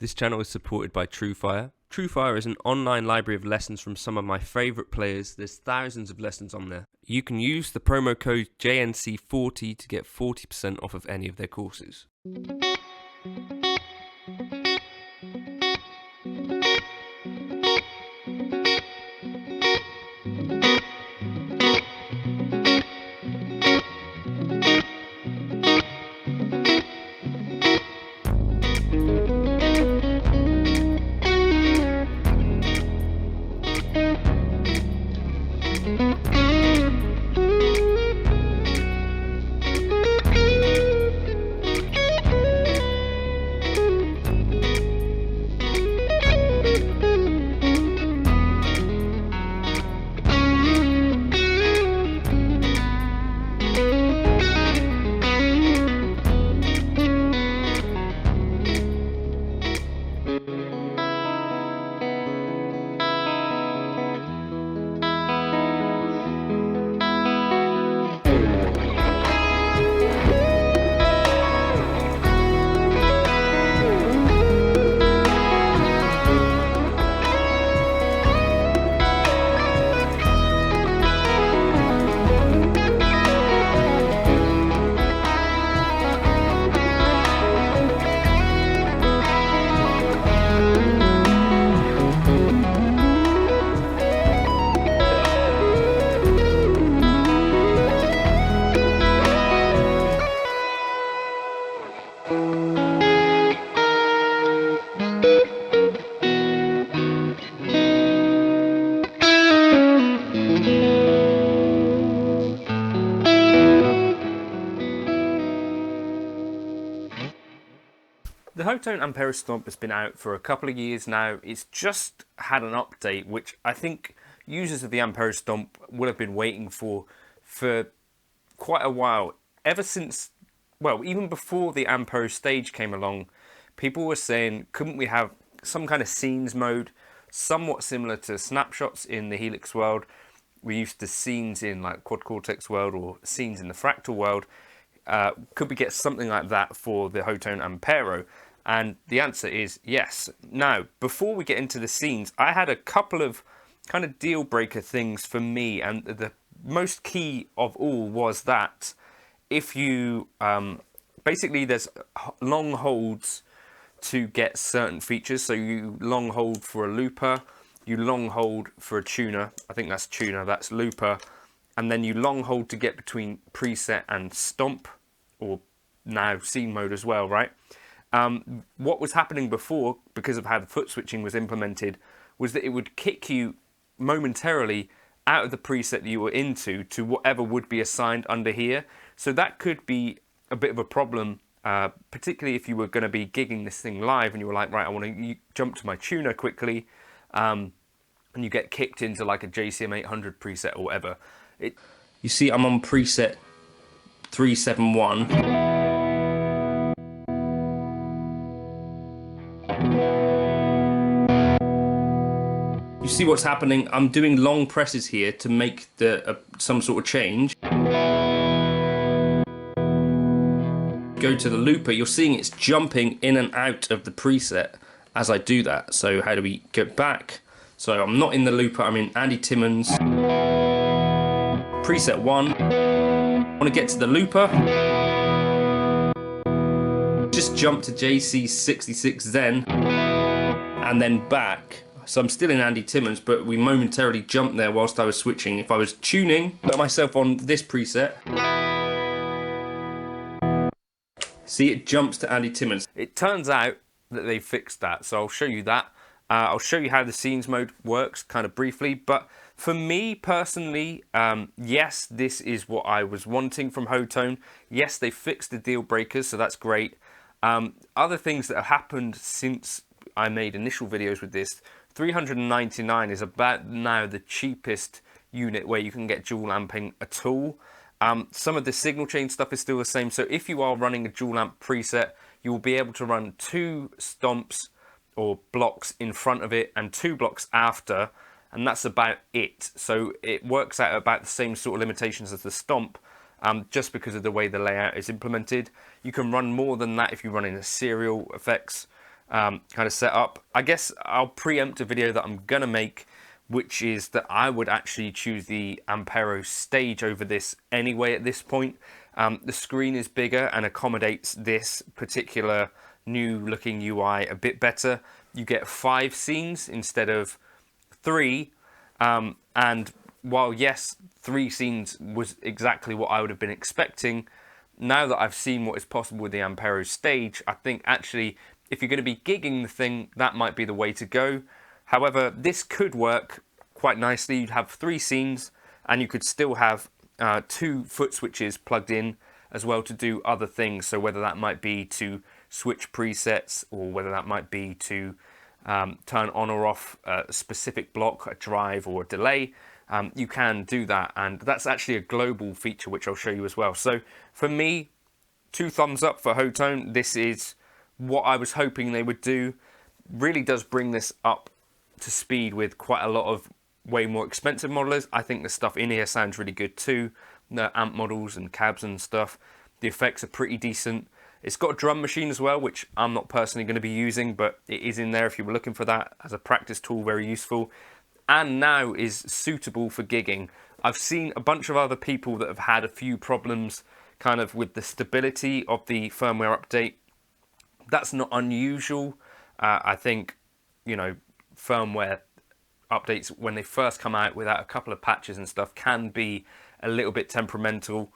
This channel is supported by TrueFire. TrueFire is an online library of lessons from some of my favourite players. There's thousands of lessons on there. You can use the promo code JNC40 to get 40% off of any of their courses. The HoTone Ampero Stomp has been out for a couple of years now. It's just had an update, which I think users of the Ampero Stomp would have been waiting for quite a while. Ever since, well, even before the Ampero stage came along, people were saying, couldn't we have some kind of scenes mode, somewhat similar to snapshots in the Helix world? We're used to scenes in like Quad Cortex world or scenes in the Fractal world. Could we get something like that for the HoTone Ampero? And the answer is yes. Now, before we get into the scenes, I had a couple of kind of deal breaker things for me, and the most key of all was that if you basically there's long holds to get certain features. So you long hold for a looper, you long hold for a tuner. I think that's tuner, that's looper, and then you long hold to get between preset and stomp, or now scene mode as well, right? What was happening before, because of how the foot switching was implemented, was that it would kick you momentarily out of the preset that you were into to whatever would be assigned under here. So that could be a bit of a problem, particularly if you were going to be gigging this thing live and you were like, right, I want to jump to my tuner quickly, and you get kicked into like a JCM 800 preset or whatever. You see, I'm on preset 371. You see what's happening? I'm doing long presses here to make some sort of change. Go to the looper, you're seeing it's jumping in and out of the preset as I do that. So how do we go back? So I'm not in the looper, I'm in Andy Timmons. Preset 1. I want to get to the looper. Just jump to JC66 then, and then back. So I'm still in Andy Timmons, but we momentarily jumped there whilst I was switching. If I was tuning, put myself on this preset, see, it jumps to Andy Timmons. It turns out that they fixed that, so I'll show you that. I'll show you how the scenes mode works kind of briefly, but for me personally, yes, this is what I was wanting from HoTone. Yes, they fixed the deal breakers, so that's great. Other things that have happened since I made initial videos with this, 399 is about now the cheapest unit where you can get dual amping at all. Some of the signal chain stuff is still the same, so if you are running a dual amp preset, you will be able to run 2 stomps or blocks in front of it and 2 blocks after, and that's about it. So it works out about the same sort of limitations as the stomp, just because of the way the layout is implemented. You can run more than that if you run in a serial effects. kind of setup. I guess I'll preempt a video that I'm gonna make, which is that I would actually choose the Ampero stage over this anyway at this point. The screen is bigger and accommodates this particular new looking UI a bit better. You get 5 scenes instead of 3, and while yes, 3 scenes was exactly what I would have been expecting, now that I've seen what is possible with the Ampero stage, I think actually if you're going to be gigging the thing, that might be the way to go. However, this could work quite nicely. You'd have 3 scenes and you could still have 2 foot switches plugged in as well to do other things. So whether that might be to switch presets, or whether that might be to turn on or off a specific block, a drive or a delay, you can do that, and that's actually a global feature which I'll show you as well. So for me, 2 thumbs up for HoTone. This is what I was hoping they would do. Really does bring this up to speed with quite a lot of way more expensive modelers. I think the stuff in here sounds really good too. The amp models and cabs and stuff. The effects are pretty decent. It's got a drum machine as well, which I'm not personally going to be using, but it is in there if you were looking for that as a practice tool, very useful. And now is suitable for gigging. I've seen a bunch of other people that have had a few problems kind of with the stability of the firmware update. That's not unusual. I think, you know, firmware updates when they first come out without a couple of patches and stuff can be a little bit temperamental.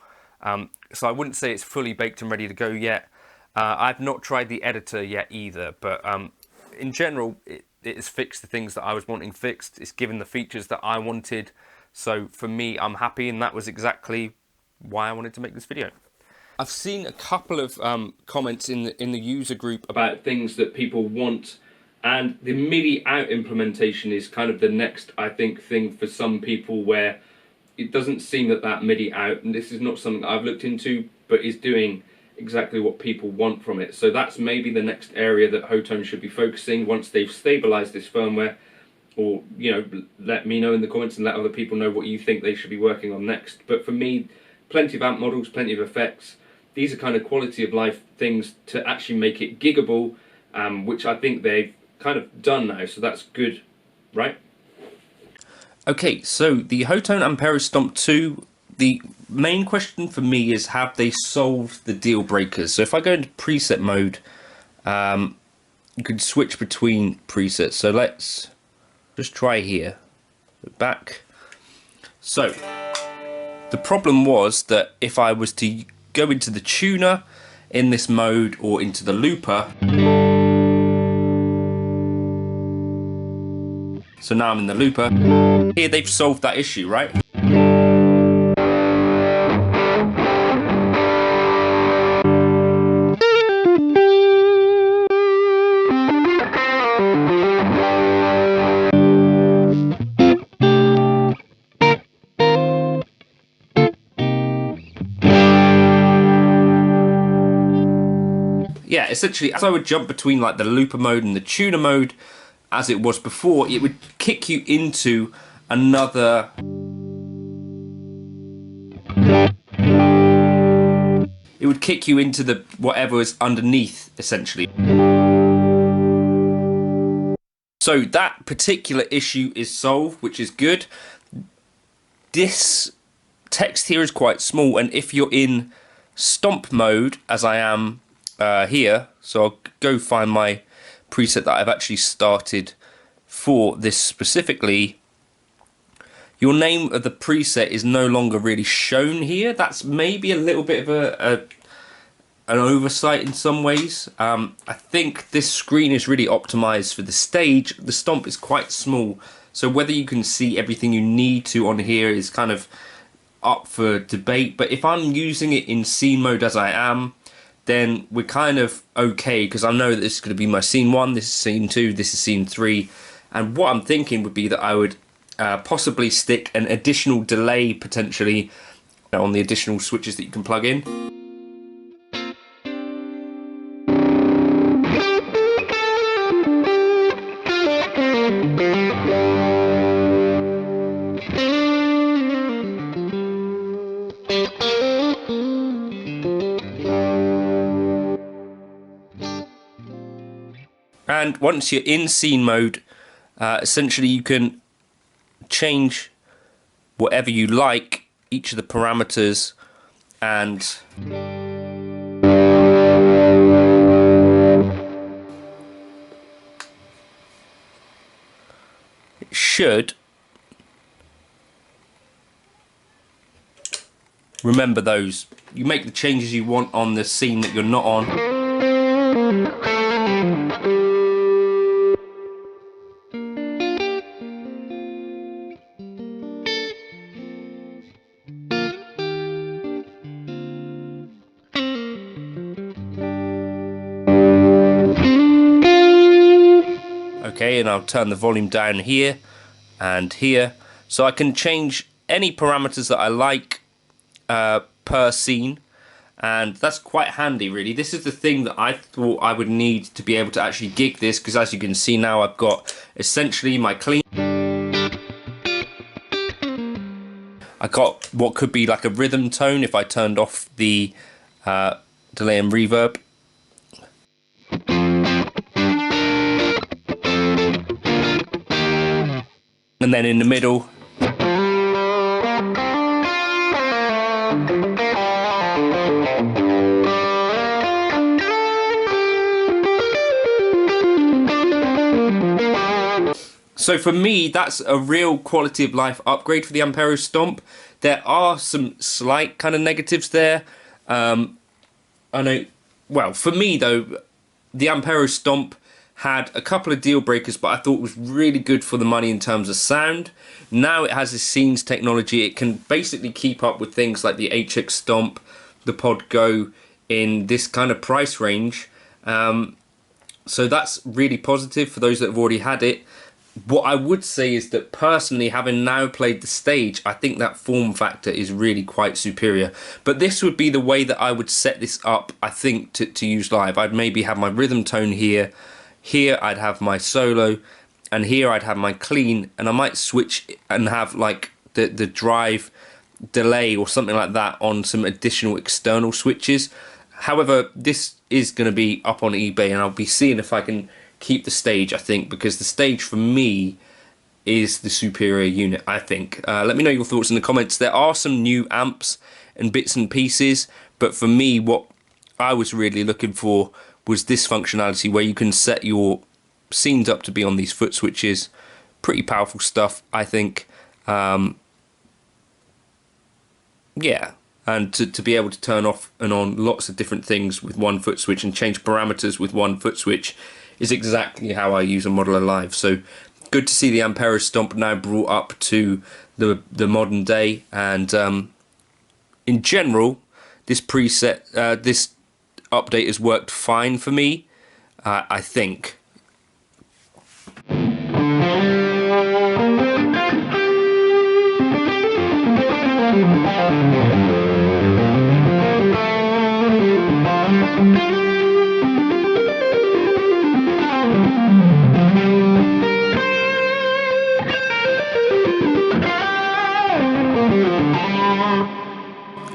So I wouldn't say it's fully baked and ready to go yet. I've not tried the editor yet either, but in general, it has fixed the things that I was wanting fixed. It's given the features that I wanted. So for me, I'm happy, and that was exactly why I wanted to make this video. I've seen a couple of comments in the user group about things that people want, and the MIDI out implementation is kind of the next, I think, thing for some people, where it doesn't seem that MIDI out, and this is not something I've looked into, but is doing exactly what people want from it. So that's maybe the next area that HoTone should be focusing once they've stabilized this firmware. Or, you know, let me know in the comments and let other people know what you think they should be working on next. But for me, plenty of amp models, plenty of effects. These are kind of quality of life things to actually make it giggable, which I think they've kind of done now, so that's good, right? Okay, so the HoTone Ampero Stomp 2, the main question for me is, have they solved the deal breakers? So if I go into preset mode, you can switch between presets. So let's just try here. Back. So the problem was that if I was to go into the tuner in this mode or into the looper, so now I'm in the looper, here they've solved that issue, right? Yeah, essentially, as I would jump between like the looper mode and the tuner mode, as it was before, it would kick you into another. It would kick you into the whatever is underneath, essentially. So that particular issue is solved, which is good. This text here is quite small, and if you're in stomp mode, as I am here, so I'll go find my preset that I've actually started for this specifically, your name of the preset is no longer really shown here. That's maybe a little bit of an oversight in some ways. I think this screen is really optimized for the stage. The stomp is quite small, so whether you can see everything you need to on here is kind of up for debate. But if I'm using it in scene mode as I am, then we're kind of okay, because I know that this is going to be my scene 1, this is scene 2, this is scene 3, and what I'm thinking would be that I would possibly stick an additional delay potentially on the additional switches that you can plug in. And once you're in scene mode, essentially you can change whatever you like, each of the parameters, and it should remember those. You make the changes you want on the scene that you're not on. Okay, and I'll turn the volume down here and here, so I can change any parameters that I like per scene, and that's quite handy really. This is the thing that I thought I would need to be able to actually gig this, because as you can see now, I've got essentially my clean. I got what could be like a rhythm tone if I turned off the delay and reverb. And then in the middle, so for me, that's a real quality of life upgrade for the Ampero Stomp. There are some slight kind of negatives there. I know, well, for me though, the Ampero Stomp had a couple of deal breakers, but I thought was really good for the money in terms of sound. Now it has this scenes technology. It can basically keep up with things like the HX Stomp, the Pod Go in this kind of price range. So that's really positive for those that have already had it. What I would say is that personally, having now played the stage, I think that form factor is really quite superior. But this would be the way that I would set this up, I think, to use live. I'd maybe have my rhythm tone here. Here I'd have my solo, and here I'd have my clean, and I might switch and have like the drive delay or something like that on some additional external switches. However, this is going to be up on eBay, and I'll be seeing if I can keep the stage, I think, because the stage for me is the superior unit, I think. Let me know your thoughts in the comments. There are some new amps and bits and pieces, but for me, what I was really looking for was this functionality where you can set your scenes up to be on these foot switches. Pretty powerful stuff, I think. Yeah, and to be able to turn off and on lots of different things with one foot switch and change parameters with one foot switch is exactly how I use a Modeler Live. So good to see the Ampero Stomp now brought up to the modern day, and in general, this preset, this update has worked fine for me, I think.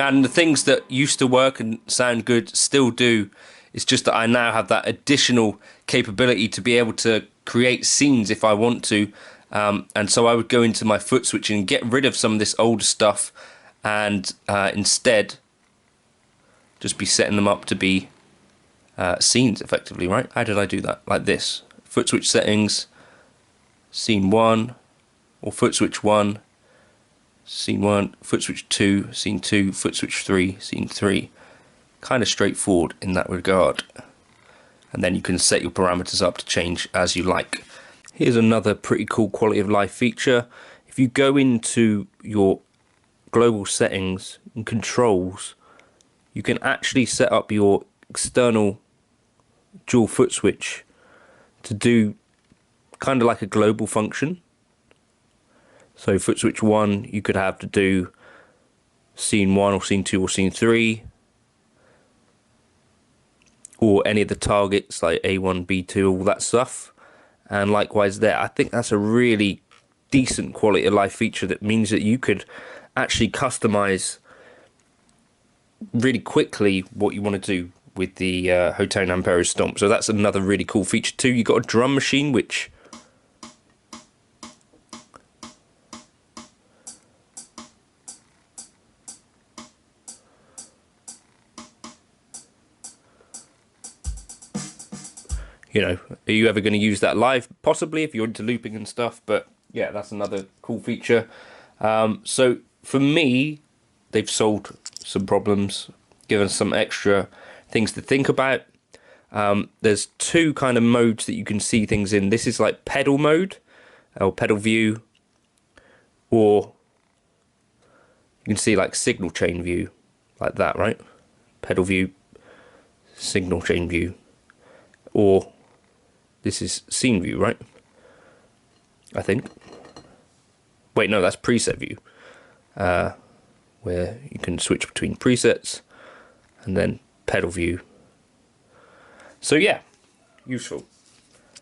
And the things that used to work and sound good still do. It's just that I now have that additional capability to be able to create scenes if I want to. And so I would go into my foot switching and get rid of some of this old stuff, and instead just be setting them up to be scenes effectively, right? How did I do that? Like this. Foot switch settings, scene 1, or foot switch 1, scene 1, foot switch 2, scene 2, foot switch 3, scene 3. Kind of straightforward in that regard. And then you can set your parameters up to change as you like. Here's another pretty cool quality of life feature. If you go into your global settings and controls, you can actually set up your external dual foot switch to do kind of like a global function. So foot switch 1 you could have to do scene 1 or scene 2 or scene 3, or any of the targets like A1, B2, all that stuff. And likewise there. I think that's a really decent quality of life feature that means that you could actually customize really quickly what you want to do with the HoTone Ampero Stomp. So that's another really cool feature too. You've got a drum machine, which you know, are you ever going to use that live? Possibly, if you're into looping and stuff. But yeah, that's another cool feature. So for me, they've solved some problems, given us some extra things to think about. There's two kind of modes that you can see things in. This is like pedal mode, or pedal view, or you can see like signal chain view, like that, right? Pedal view, signal chain view, or this is scene view, right? I think. Wait, no, that's preset view, where you can switch between presets, and then pedal view. So yeah, useful.